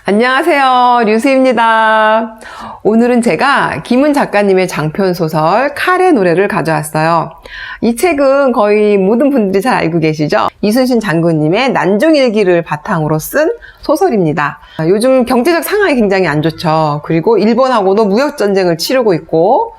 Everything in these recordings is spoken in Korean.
안녕하세요. 류수입니다. 오늘은 제가 김은 작가님의 장편소설 칼의 노래를 가져왔어요. 이 책은 거의 모든 분들이 잘 알고 계시죠? 이순신 장군님의 난중일기를 바탕으로 쓴 소설입니다. 요즘 경제적 상황이 굉장히 안 좋죠. 그리고 일본하고도 무역전쟁을 치르고 있고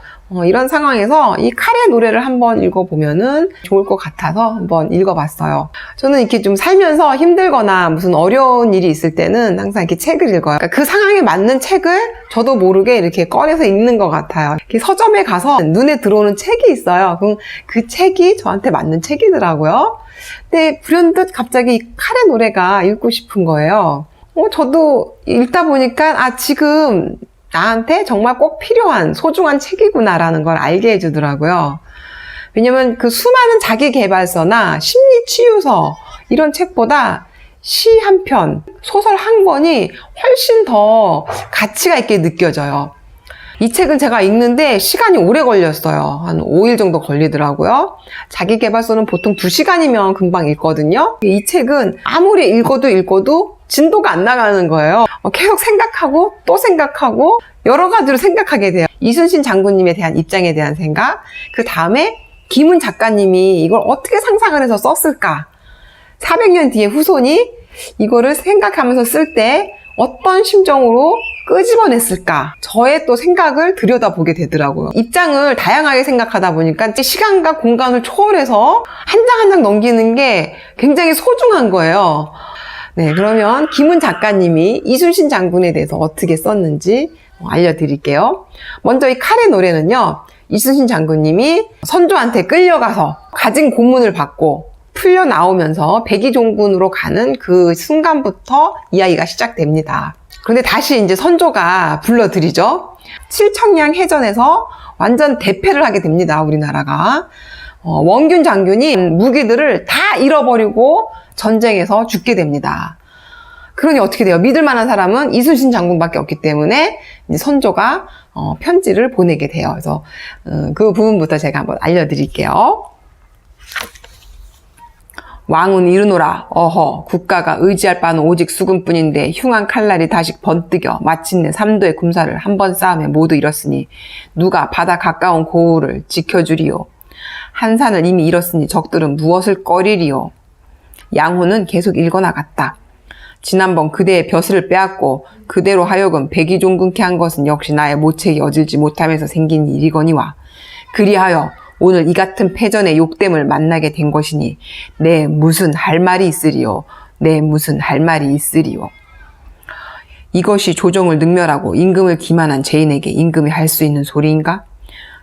이런 상황에서 이 칼의 노래를 한번 읽어보면은 좋을 것 같아서 한번 읽어봤어요. 저는 이렇게 좀 살면서 힘들거나 무슨 어려운 일이 있을 때는 항상 이렇게 책을 읽어요. 그러니까 그 상황에 맞는 책을 저도 모르게 이렇게 꺼내서 읽는 것 같아요. 이렇게 서점에 가서 눈에 들어오는 책이 있어요. 그럼 그 책이 저한테 맞는 책이더라고요. 근데 불현듯 갑자기 이 칼의 노래가 읽고 싶은 거예요. 저도 읽다 보니까 지금 나한테 정말 꼭 필요한 소중한 책이구나라는 걸 알게 해주더라고요. 왜냐면 그 수많은 자기계발서나 심리치유서 이런 책보다 시 한 편, 소설 한 권이 훨씬 더 가치가 있게 느껴져요. 이 책은 제가 읽는데 시간이 오래 걸렸어요. 한 5일 정도 걸리더라고요. 자기계발서는 보통 2시간이면 금방 읽거든요. 이 책은 아무리 읽어도 진도가 안 나가는 거예요. 계속 생각하고 또 생각하고 여러 가지로 생각하게 돼요. 이순신 장군님에 대한 입장에 대한 생각, 그 다음에 김은 작가님이 이걸 어떻게 상상을 해서 썼을까? 400년 뒤에 후손이 이거를 생각하면서 쓸 때 어떤 심정으로 끄집어냈을까? 저의 또 생각을 들여다보게 되더라고요. 입장을 다양하게 생각하다 보니까 시간과 공간을 초월해서 한 장 한 장 넘기는 게 굉장히 소중한 거예요. 네, 그러면 김은 작가님이 이순신 장군에 대해서 어떻게 썼는지 알려드릴게요. 먼저 이 칼의 노래는요, 이순신 장군님이 선조한테 끌려가서 가진 고문을 받고 풀려 나오면서 백의종군으로 가는 그 순간부터 이야기가 시작됩니다. 그런데 다시 이제 선조가 불러들이죠. 칠청량 해전에서 완전 대패를 하게 됩니다, 우리나라가. 원균 장군이 무기들을 다 잃어버리고 전쟁에서 죽게 됩니다. 그러니 어떻게 돼요? 믿을 만한 사람은 이순신 장군밖에 없기 때문에 이제 선조가 편지를 보내게 돼요. 그래서 그 부분부터 제가 한번 알려드릴게요. 왕은 이르노라. 어허, 국가가 의지할 바는 오직 수군뿐인데 흉한 칼날이 다시 번뜩여 마침내 삼도의 군사를 한 번 싸움에 모두 잃었으니 누가 바다 가까운 고을을 지켜주리요. 한산을 이미 잃었으니 적들은 무엇을 꺼리리요. 양호는 계속 읽어나갔다. 지난번 그대의 벼슬을 빼앗고 그대로 하여금 백의종군케 한 것은 역시 나의 모책이 어질지 못하면서 생긴 일이거니와 그리하여 오늘 이 같은 패전의 욕됨을 만나게 된 것이니 내 무슨 할 말이 있으리요. 내 무슨 할 말이 있으리요. 이것이 조정을 능멸하고 임금을 기만한 죄인에게 임금이 할 수 있는 소리인가?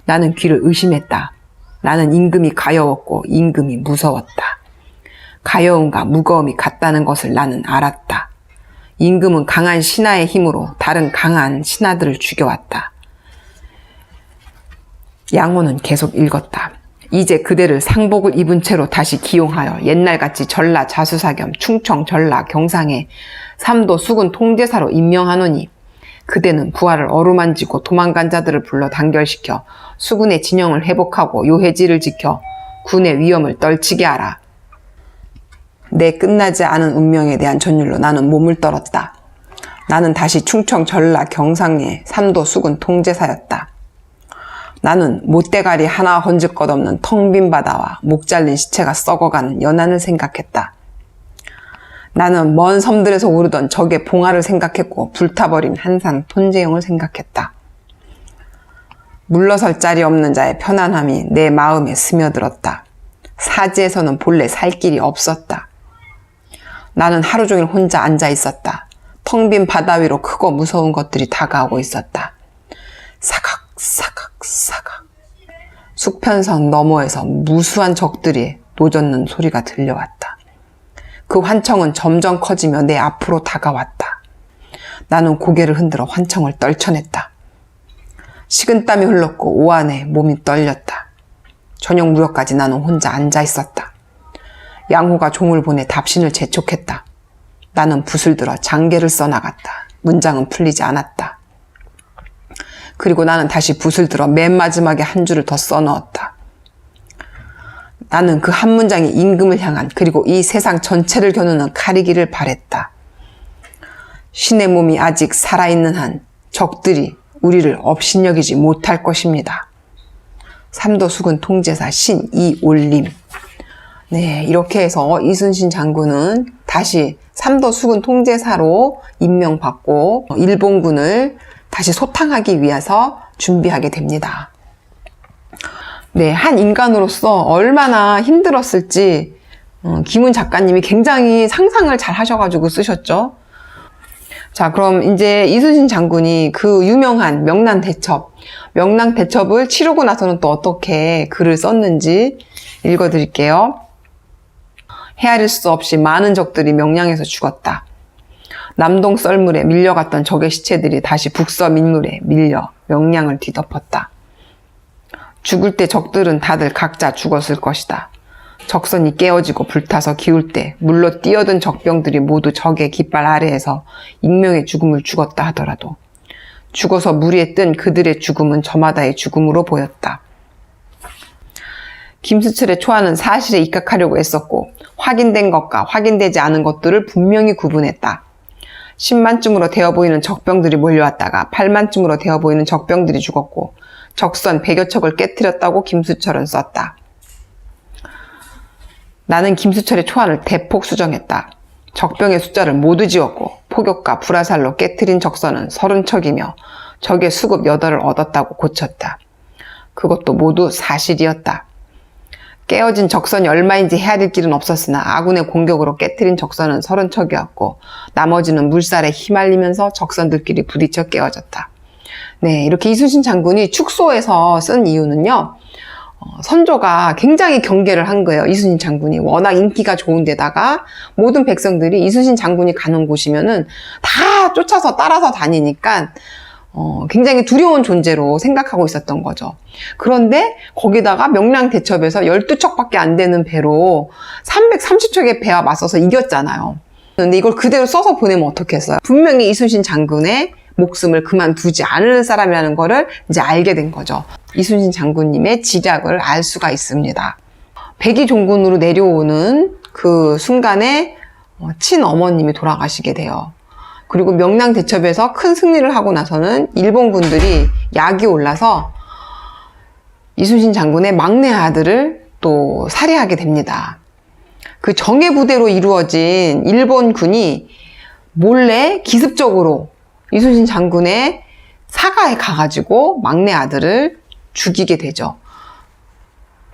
나는 귀를 의심했다. 나는 임금이 가여웠고 임금이 무서웠다. 가여움과 무거움이 같다는 것을 나는 알았다. 임금은 강한 신하의 힘으로 다른 강한 신하들을 죽여왔다. 양호는 계속 읽었다. 이제 그대를 상복을 입은 채로 다시 기용하여 옛날같이 전라 자수사겸 충청 전라 경상에 삼도 수군 통제사로 임명하노니 그대는 부하를 어루만지고 도망간 자들을 불러 단결시켜 수군의 진영을 회복하고 요해지를 지켜 군의 위험을 떨치게 하라. 내 끝나지 않은 운명에 대한 전율로 나는 몸을 떨었다. 나는 다시 충청 전라 경상의 삼도 수군 통제사였다. 나는 못대가리 하나 헌즉 것 없는 텅 빈 바다와 목 잘린 시체가 썩어가는 연안을 생각했다. 나는 먼 섬들에서 오르던 적의 봉화를 생각했고 불타버린 한산 톤제영을 생각했다. 물러설 자리 없는 자의 편안함이 내 마음에 스며들었다. 사지에서는 본래 살 길이 없었다. 나는 하루 종일 혼자 앉아 있었다. 텅 빈 바다 위로 크고 무서운 것들이 다가오고 있었다. 사각 사각 사각. 수편성 너머에서 무수한 적들이 노젓는 소리가 들려왔다. 그 환청은 점점 커지며 내 앞으로 다가왔다. 나는 고개를 흔들어 환청을 떨쳐냈다. 식은땀이 흘렀고 오한에 몸이 떨렸다. 저녁 무렵까지 나는 혼자 앉아 있었다. 양호가 종을 보내 답신을 재촉했다. 나는 붓을 들어 장계를 써나갔다. 문장은 풀리지 않았다. 그리고 나는 다시 붓을 들어 맨 마지막에 한 줄을 더 써넣었다. 나는 그 한 문장이 임금을 향한 그리고 이 세상 전체를 겨누는 칼이기를 바랬다. 신의 몸이 아직 살아있는 한 적들이 우리를 업신여기지 못할 것입니다. 삼도수군 통제사 신이올림. 네, 이렇게 해서 이순신 장군은 다시 삼도수군 통제사로 임명받고 일본군을 다시 소탕하기 위해서 준비하게 됩니다. 네, 한 인간으로서 얼마나 힘들었을지 김훈 작가님이 굉장히 상상을 잘 하셔가지고 쓰셨죠. 자, 그럼 이제 이순신 장군이 그 유명한 명랑대첩을 치르고 나서는 또 어떻게 글을 썼는지 읽어드릴게요. 헤아릴 수 없이 많은 적들이 명량에서 죽었다. 남동 썰물에 밀려갔던 적의 시체들이 다시 북서 민물에 밀려 명량을 뒤덮었다. 죽을 때 적들은 다들 각자 죽었을 것이다. 적선이 깨어지고 불타서 기울 때 물로 뛰어든 적병들이 모두 적의 깃발 아래에서 익명의 죽음을 죽었다 하더라도 죽어서 무리에 뜬 그들의 죽음은 저마다의 죽음으로 보였다. 김수철의 초안은 사실에 입각하려고 애썼고 확인된 것과 확인되지 않은 것들을 분명히 구분했다. 10만쯤으로 되어 보이는 적병들이 몰려왔다가 8만쯤으로 되어 보이는 적병들이 죽었고 적선 100여 척을 깨뜨렸다고 김수철은 썼다. 나는 김수철의 초안을 대폭 수정했다. 적병의 숫자를 모두 지웠고 포격과 불화살로 깨뜨린 적선은 30척이며 적의 수급 8을 얻었다고 고쳤다. 그것도 모두 사실이었다. 깨어진 적선이 얼마인지 헤아릴 길은 없었으나 아군의 공격으로 깨뜨린 적선은 30척이었고 나머지는 물살에 휘말리면서 적선들끼리 부딪혀 깨어졌다. 네, 이렇게 이순신 장군이 축소해서 쓴 이유는요. 선조가 굉장히 경계를 한 거예요. 이순신 장군이 워낙 인기가 좋은 데다가 모든 백성들이 이순신 장군이 가는 곳이면은 다 쫓아서 따라서 다니니까 굉장히 두려운 존재로 생각하고 있었던 거죠. 그런데 거기다가 명량대첩에서 12척밖에 안 되는 배로 330척의 배와 맞서서 이겼잖아요. 근데 이걸 그대로 써서 보내면 어떻겠어요? 분명히 이순신 장군의 목숨을 그만두지 않을 사람이라는 거를 이제 알게 된 거죠. 이순신 장군님의 지략을 알 수가 있습니다. 백의종군으로 내려오는 그 순간에 친어머님이 돌아가시게 돼요. 그리고 명량대첩에서 큰 승리를 하고 나서는 일본군들이 약이 올라서 이순신 장군의 막내 아들을 또 살해하게 됩니다. 그 정예부대로 이루어진 일본군이 몰래 기습적으로 이순신 장군의 사가에 가가지고 막내 아들을 죽이게 되죠.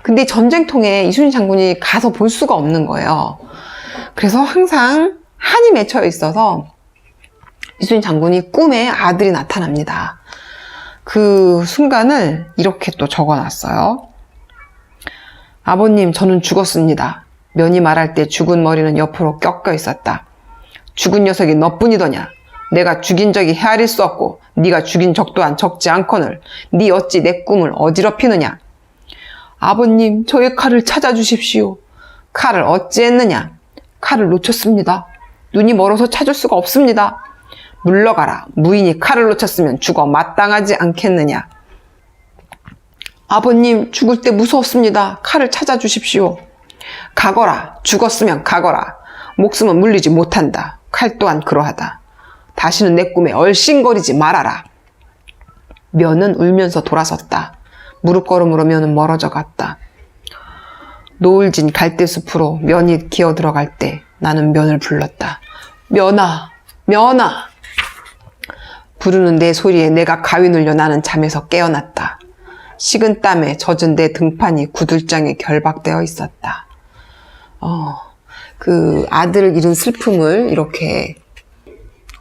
근데 전쟁통에 이순신 장군이 가서 볼 수가 없는 거예요. 그래서 항상 한이 맺혀 있어서 이순신 장군이 꿈에 아들이 나타납니다. 그 순간을 이렇게 또 적어놨어요. 아버님, 저는 죽었습니다. 면이 말할 때 죽은 머리는 옆으로 꺾여 있었다. 죽은 녀석이 너뿐이더냐? 내가 죽인 적이 헤아릴 수 없고 네가 죽인 적 또한 적지 않거늘 네 어찌 내 꿈을 어지럽히느냐? 아버님, 저의 칼을 찾아주십시오. 칼을 어찌했느냐? 칼을 놓쳤습니다. 눈이 멀어서 찾을 수가 없습니다. 물러가라. 무인이 칼을 놓쳤으면 죽어 마땅하지 않겠느냐? 아버님, 죽을 때 무서웠습니다. 칼을 찾아주십시오. 가거라. 죽었으면 가거라. 목숨은 물리지 못한다. 칼 또한 그러하다. 다시는 내 꿈에 얼씬거리지 말아라. 면은 울면서 돌아섰다. 무릎걸음으로 면은 멀어져 갔다. 노을진 갈대숲으로 면이 기어 들어갈 때 나는 면을 불렀다. 면아, 면아. 부르는 내 소리에 내가 가위 눌려 나는 잠에서 깨어났다. 식은 땀에 젖은 내 등판이 구들장에 결박되어 있었다. 그 아들을 잃은 슬픔을 이렇게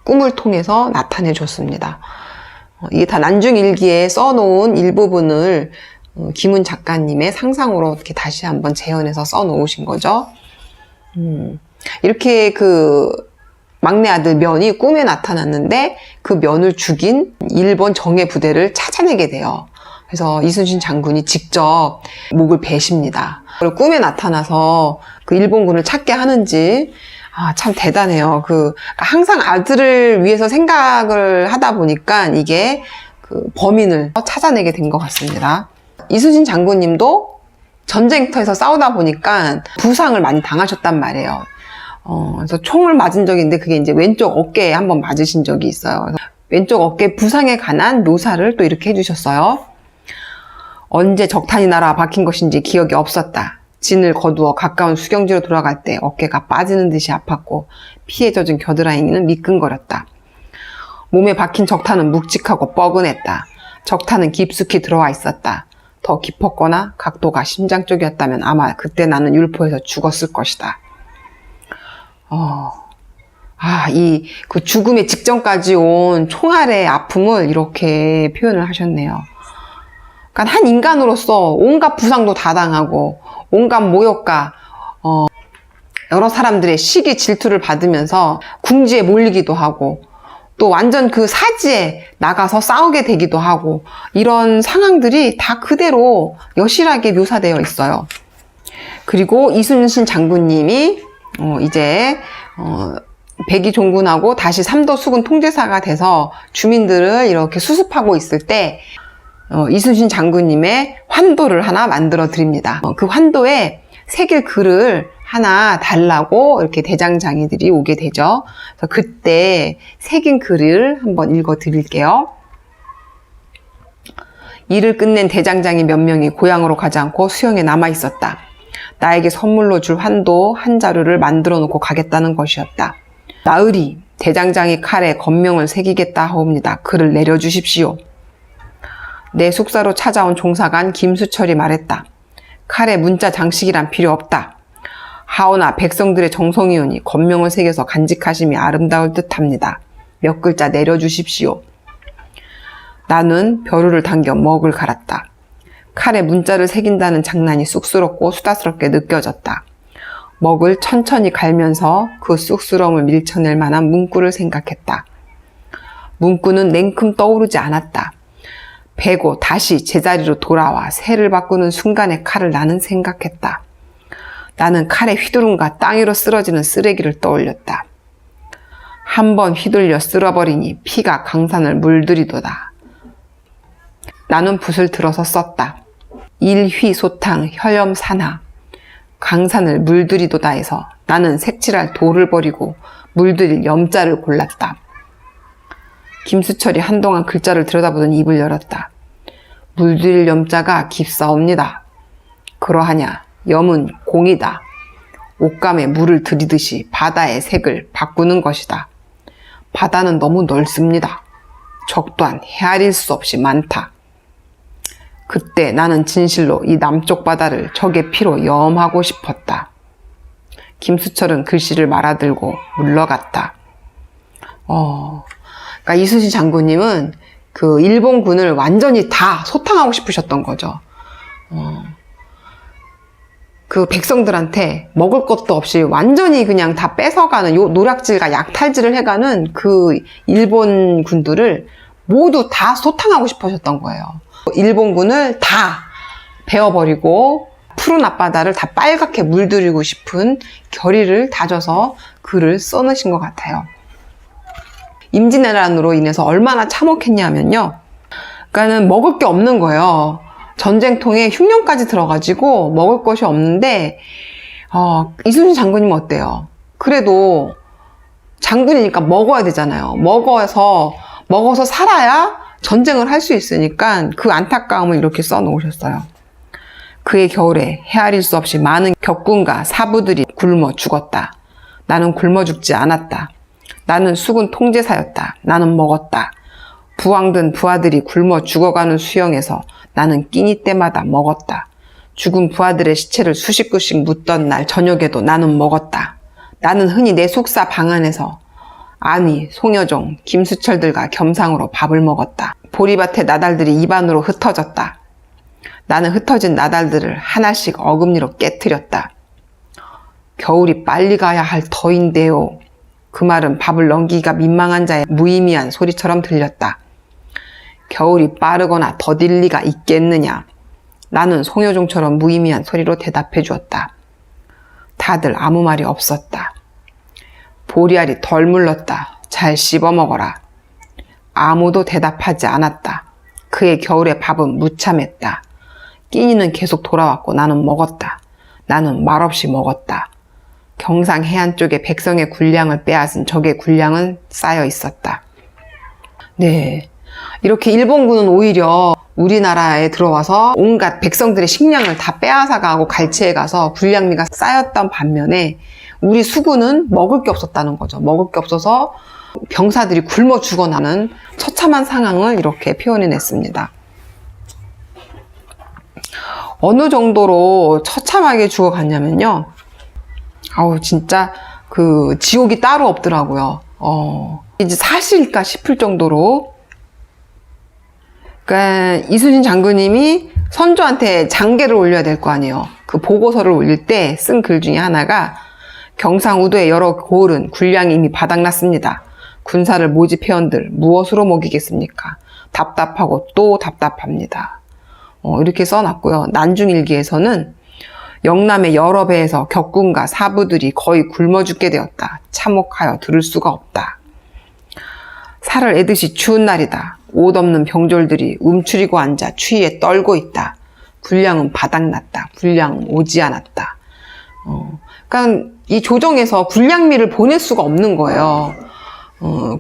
꿈을 통해서 나타내 줬습니다. 이게 다 난중일기에 써놓은 일부분을 김훈 작가님의 상상으로 이렇게 다시 한번 재현해서 써놓으신 거죠. 이렇게 그 막내 아들 면이 꿈에 나타났는데 그 면을 죽인 일본 정예 부대를 찾아내게 돼요. 그래서 이순신 장군이 직접 목을 베십니다. 꿈에 나타나서 그 일본군을 찾게 하는지 참 대단해요. 항상 아들을 위해서 생각을 하다 보니까 이게 그 범인을 찾아내게 된 것 같습니다. 이순신 장군님도 전쟁터에서 싸우다 보니까 부상을 많이 당하셨단 말이에요. 그래서 총을 맞은 적이 있는데 그게 이제 왼쪽 어깨에 한번 맞으신 적이 있어요. 그래서 왼쪽 어깨 부상에 관한 묘사를 또 이렇게 해주셨어요. 언제 적탄이 날아 박힌 것인지 기억이 없었다. 진을 거두어 가까운 수경지로 돌아갈 때 어깨가 빠지는 듯이 아팠고 피에 젖은 겨드랑이는 미끈거렸다. 몸에 박힌 적탄은 묵직하고 뻐근했다. 적탄은 깊숙이 들어와 있었다. 더 깊었거나 각도가 심장 쪽이었다면 아마 그때 나는 율포에서 죽었을 것이다. 그 죽음의 직전까지 온 총알의 아픔을 이렇게 표현을 하셨네요. 그러니까 한 인간으로서 온갖 부상도 다 당하고 온갖 모욕과 여러 사람들의 시기 질투를 받으면서 궁지에 몰리기도 하고 또 완전 그 사지에 나가서 싸우게 되기도 하고 이런 상황들이 다 그대로 여실하게 묘사되어 있어요. 그리고 이순신 장군님이 이제 백의 종군하고 다시 삼도 수군 통제사가 돼서 주민들을 이렇게 수습하고 있을 때 이순신 장군님의 환도를 하나 만들어 드립니다. 그 환도에 새길 글을 하나 달라고 이렇게 대장장이들이 오게 되죠. 그래서 그때 새긴 글을 한번 읽어 드릴게요. 일을 끝낸 대장장이 몇 명이 고향으로 가지 않고 수영에 남아 있었다. 나에게 선물로 줄 환도 한 자루를 만들어 놓고 가겠다는 것이었다. 나으리 대장장이 칼에 건명을 새기겠다 하옵니다. 글을 내려주십시오. 내 숙사로 찾아온 종사관 김수철이 말했다. 칼에 문자 장식이란 필요 없다. 하오나 백성들의 정성이오니 건명을 새겨서 간직하심이 아름다울 듯합니다. 몇 글자 내려주십시오. 나는 벼루를 당겨 먹을 갈았다. 칼에 문자를 새긴다는 장난이 쑥스럽고 수다스럽게 느껴졌다. 먹을 천천히 갈면서 그 쑥스러움을 밀쳐낼 만한 문구를 생각했다. 문구는 냉큼 떠오르지 않았다. 베고 다시 제자리로 돌아와 새를 바꾸는 순간의 칼을 나는 생각했다. 나는 칼의 휘두름과 땅 위로 쓰러지는 쓰레기를 떠올렸다. 한번 휘둘려 쓸어버리니 피가 강산을 물들이도다. 나는 붓을 들어서 썼다. 일휘소탕 혈염산하 강산을 물들이도다 해서 나는 색칠할 돌을 버리고 물들일 염자를 골랐다. 김수철이 한동안 글자를 들여다보던 입을 열었다. 물들일 염자가 깊사옵니다. 그러하냐 염은 공이다. 옷감에 물을 들이듯이 바다의 색을 바꾸는 것이다. 바다는 너무 넓습니다. 적 또한 헤아릴 수 없이 많다. 그때 나는 진실로 이 남쪽 바다를 적의 피로 염하고 싶었다. 김수철은 글씨를 말아들고 물러갔다. 그러니까 이순신 장군님은 그 일본군을 완전히 다 소탕하고 싶으셨던 거죠. 그 백성들한테 먹을 것도 없이 완전히 그냥 다 뺏어가는 요 노략질과 약탈질을 해가는 그 일본 군들을 모두 다 소탕하고 싶으셨던 거예요. 일본군을 다 베어버리고 푸른 앞바다를 다 빨갛게 물들이고 싶은 결의를 다져서 글을 써놓으신 것 같아요. 임진왜란으로 인해서 얼마나 참혹했냐면요. 그러니까는 먹을 게 없는 거예요. 전쟁통에 흉년까지 들어가지고 먹을 것이 없는데 이순신 장군님은 어때요? 그래도 장군이니까 먹어야 되잖아요. 먹어서 살아야 전쟁을 할 수 있으니까 그 안타까움을 이렇게 써놓으셨어요. 그의 겨울에 헤아릴 수 없이 많은 격군과 사부들이 굶어 죽었다. 나는 굶어 죽지 않았다. 나는 수군 통제사였다. 나는 먹었다. 부왕든 부하들이 굶어 죽어가는 수영에서 나는 끼니 때마다 먹었다. 죽은 부하들의 시체를 수십 구씩 묻던 날 저녁에도 나는 먹었다. 나는 흔히 내 숙사 방 안에서 안위, 송여종, 김수철들과 겸상으로 밥을 먹었다. 보리밭의 나달들이 입안으로 흩어졌다. 나는 흩어진 나달들을 하나씩 어금니로 깨트렸다. 겨울이 빨리 가야 할 터인데요. 그 말은 밥을 넘기기가 민망한 자의 무의미한 소리처럼 들렸다. 겨울이 빠르거나 더딜 리가 있겠느냐. 나는 송여종처럼 무의미한 소리로 대답해 주었다. 다들 아무 말이 없었다. 보리알이 덜 물렀다. 잘 씹어먹어라. 아무도 대답하지 않았다. 그의 겨울의 밥은 무참했다. 끼니는 계속 돌아왔고 나는 먹었다. 나는 말없이 먹었다. 경상 해안 쪽에 백성의 군량을 빼앗은 적의 군량은 쌓여 있었다. 네, 이렇게 일본군은 오히려 우리나라에 들어와서 온갖 백성들의 식량을 다 빼앗아가고 갈취해가서 군량미가 쌓였던 반면에 우리 수군은 먹을 게 없었다는 거죠. 먹을 게 없어서 병사들이 굶어 죽어나는 처참한 상황을 이렇게 표현해냈습니다. 어느 정도로 처참하게 죽어갔냐면요. 아우, 진짜 그 지옥이 따로 없더라고요. 이제 사실일까 싶을 정도로. 그러니까 이순신 장군님이 선조한테 장계를 올려야 될 거 아니에요. 그 보고서를 올릴 때 쓴 글 중에 하나가 경상우도의 여러 고을은 군량이 이미 바닥났습니다. 군사를 모집회원들 무엇으로 먹이겠습니까? 답답하고 또 답답합니다. 이렇게 써놨고요. 난중일기에서는 영남의 여러 배에서 격군과 사부들이 거의 굶어 죽게 되었다. 참혹하여 들을 수가 없다. 살을 애듯이 추운 날이다. 옷 없는 병졸들이 움츠리고 앉아 추위에 떨고 있다. 군량은 바닥났다. 군량은 오지 않았다. 그러니까 이 조정에서 군량미를 보낼 수가 없는 거예요.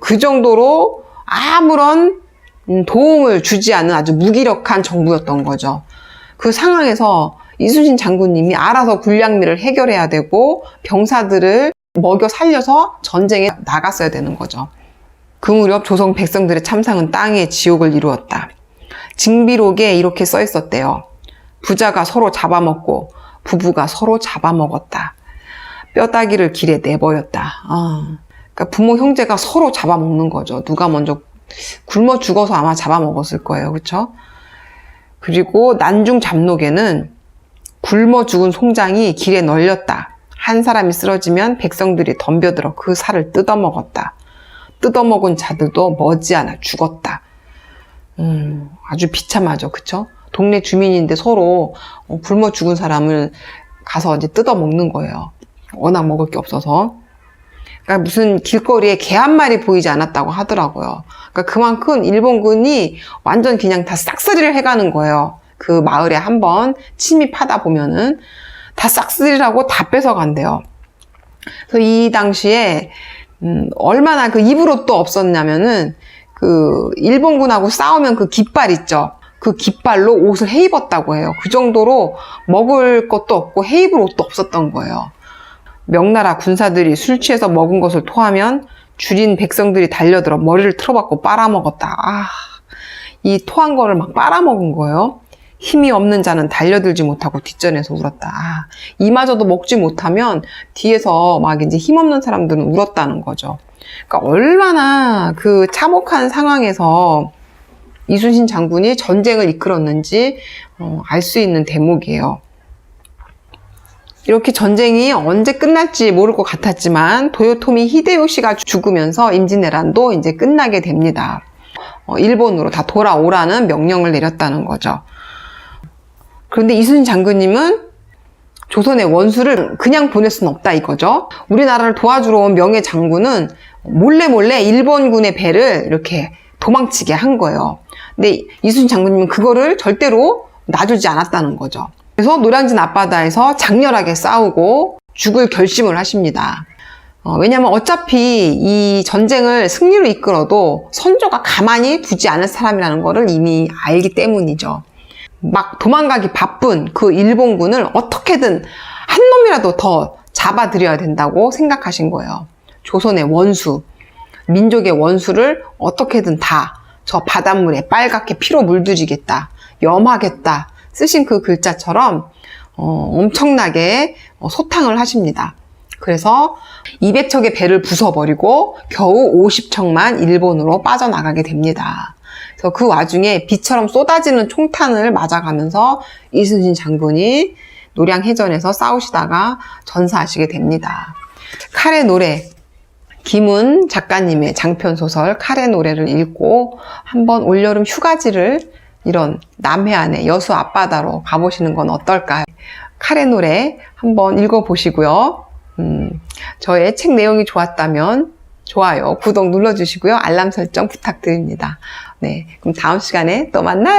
그 정도로 아무런 도움을 주지 않은 아주 무기력한 정부였던 거죠. 그 상황에서 이순신 장군님이 알아서 군량미를 해결해야 되고 병사들을 먹여 살려서 전쟁에 나갔어야 되는 거죠. 그 무렵 조선 백성들의 참상은 땅의 지옥을 이루었다. 징비록에 이렇게 써 있었대요. 부자가 서로 잡아먹고 부부가 서로 잡아먹었다. 뼈다귀를 길에 내버렸다. 그러니까 부모 형제가 서로 잡아먹는 거죠. 누가 먼저 굶어 죽어서 아마 잡아먹었을 거예요. 그렇죠? 그리고 난중 잡록에는 굶어 죽은 송장이 길에 널렸다. 한 사람이 쓰러지면 백성들이 덤벼들어 그 살을 뜯어먹었다. 뜯어먹은 자들도 머지않아 죽었다. 아주 비참하죠. 그쵸? 동네 주민인데 서로 굶어 죽은 사람을 가서 이제 뜯어먹는 거예요. 워낙 먹을 게 없어서. 그러니까 무슨 길거리에 개 한 마리 보이지 않았다고 하더라고요. 그러니까 그만큼 일본군이 완전 그냥 다 싹쓸이를 해가는 거예요. 그 마을에 한번 침입하다 보면은 다 싹쓸이라고 다 뺏어간대요. 그래서 이 당시에 얼마나 그 입으로 또 없었냐면은 그 일본군하고 싸우면 그 깃발 있죠. 그 깃발로 옷을 헤입었다고 해요. 그 정도로 먹을 것도 없고 헤입을 옷도 없었던 거예요. 명나라 군사들이 술 취해서 먹은 것을 토하면 줄인 백성들이 달려들어 머리를 틀어박고 빨아먹었다. 이 토한 거를 막 빨아먹은 거예요. 힘이 없는 자는 달려들지 못하고 뒷전에서 울었다. 이마저도 먹지 못하면 뒤에서 막 이제 힘없는 사람들은 울었다는 거죠. 그러니까 얼마나 그 참혹한 상황에서 이순신 장군이 전쟁을 이끌었는지 알 수 있는 대목이에요. 이렇게 전쟁이 언제 끝날지 모를 것 같았지만 도요토미 히데요시가 죽으면서 임진왜란도 이제 끝나게 됩니다. 일본으로 다 돌아오라는 명령을 내렸다는 거죠. 그런데 이순신 장군님은 조선의 원수를 그냥 보낼 수는 없다 이거죠. 우리나라를 도와주러 온 명예 장군은 몰래 일본군의 배를 이렇게 도망치게 한 거예요. 근데 이순신 장군님은 그거를 절대로 놔주지 않았다는 거죠. 그래서 노량진 앞바다에서 장렬하게 싸우고 죽을 결심을 하십니다. 왜냐하면 어차피 이 전쟁을 승리로 이끌어도 선조가 가만히 두지 않을 사람이라는 거를 이미 알기 때문이죠. 막 도망가기 바쁜 그 일본군을 어떻게든 한 놈이라도 더 잡아들여야 된다고 생각하신 거예요. 조선의 원수, 민족의 원수를 어떻게든 다 저 바닷물에 빨갛게 피로 물들이겠다, 염하겠다 쓰신 그 글자처럼 엄청나게 소탕을 하십니다. 그래서 200척의 배를 부숴버리고 겨우 50척만 일본으로 빠져나가게 됩니다. 그래서 그 와중에 비처럼 쏟아지는 총탄을 맞아가면서 이순신 장군이 노량해전에서 싸우시다가 전사하시게 됩니다. 칼의 노래, 김은 작가님의 장편소설 칼의 노래를 읽고 한번 올여름 휴가지를 이런 남해안의 여수 앞바다로 가보시는 건 어떨까요? 칼의 노래 한번 읽어보시고요. 저의 책 내용이 좋았다면 좋아요, 구독 눌러주시고요. 알람 설정 부탁드립니다. 네, 그럼 다음 시간에 또 만나요.